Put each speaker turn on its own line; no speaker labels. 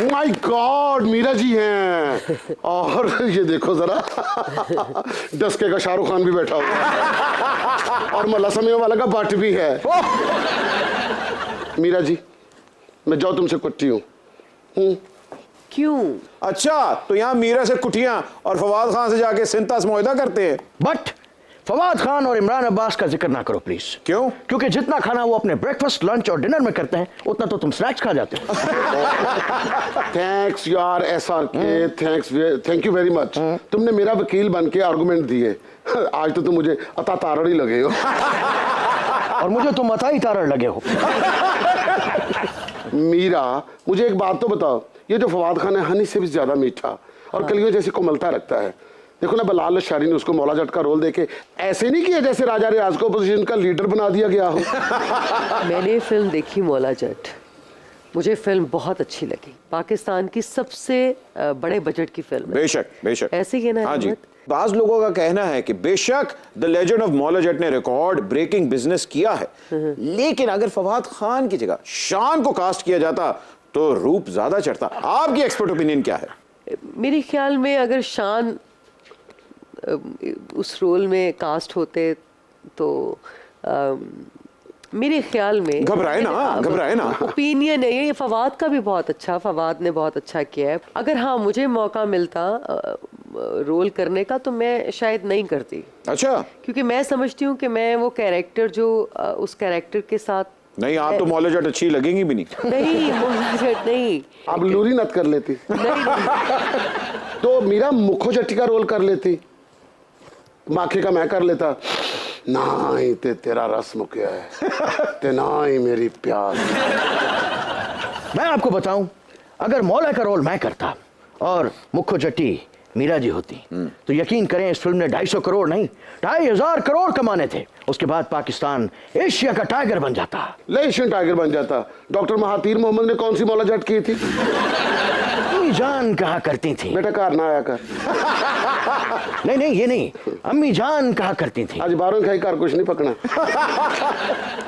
My God, Meera ji हैं। और ये देखो जरा, डस्के का शाहरुख खान भी बैठा हुआ है और मल्ला समय वाला का बट भी है। मीरा जी, मैं जाऊं तुमसे कुट्टी हूँ।
क्यों?
अच्छा, तो यहाँ मीरा से कुटियां और फवाद खान से जाके सिंतास मुआहदा करते हैं।
बट फवाद खान और इमरान अब्बास का जिक्र ना करो प्लीज।
क्यों?
क्योंकि जितना खाना वो अपने ब्रेकफास्ट, लंच और डिनर में करते हैं उतना तो तुम स्नैक्स खा जाते हो।
थैंक्स यार SRK, thanks, thank you very much. तुमने मेरा वकील बन के आर्गूमेंट दिए। आज तो तुम मुझे अता तारड़ ही लगे हो।
और मुझे तुम अताई तारड़ लगे हो।
मीरा, मुझे एक बात तो बताओ, ये जो फवाद खान है हनी से भी ज्यादा मीठा और कलियों जैसी कोमलता रखता है। देखो ना, बलाल शारी ने उसको मौला जट का रोल देके ऐसे नहीं किया जैसे राजा रियाज को अपोजिशन का लीडर बना दिया गया हो।
मैंने फिल्म देखी मौला जट, मुझे फिल्म बहुत अच्छी लगी। पाकिस्तान की सबसे बड़े बजट की फिल्म है।
बेशक बेशक
ऐसे ही है ना?
हाँ जी। बाज लोगों का कहना है कि बेशक the legend of Maula Jatt ने रिकॉर्ड ब्रेकिंग बिजनेस किया है, लेकिन अगर फवाद खान की जगह शान को कास्ट किया जाता तो रूप ज्यादा चढ़ता। आपकी एक्सपर्ट ओपिनियन क्या है?
मेरे ख्याल में अगर शान उस रोल में कास्ट होते तो मेरे ख्याल में
घबराए ना।
ओपिनियन है ये, फवाद का भी बहुत अच्छा, फवाद ने बहुत अच्छा किया है। अगर हाँ मुझे मौका मिलता रोल करने का तो मैं शायद नहीं करती।
अच्छा,
क्योंकि मैं समझती हूँ कि मैं वो कैरेक्टर जो उस कैरेक्टर के साथ
नहीं, आप तो मौला जट अच्छी लगेंगी भी नहीं।
नहीं, मौला जट नहीं।
आप लूरी नत कर लेती तो मीरा मुखो जट्टी का रोल कर लेती, माखे का मैं कर लेता। ना ही तेरा रस मुकिया है ते ना ही मेरी प्यास।
मैं आपको बताऊं, अगर मौला का रोल मैं करता और मुख्य जट्टी मीरा जी होती तो यकीन करें इस फिल्म ने 250 करोड़ नहीं 2500 करोड़ कमाने थे। उसके बाद पाकिस्तान एशिया का टाइगर बन जाता।
एशियन टाइगर बन जाता। डॉक्टर महातीर मोहम्मद ने कौन सी मौला जट की थी?
अम्मी जान कहा करती थी।
बेटा कार ना आया कर।
नहीं, ये नहीं, अम्मी जान कहा करती थी।
आज 12 खाई कार कुछ नहीं पकना।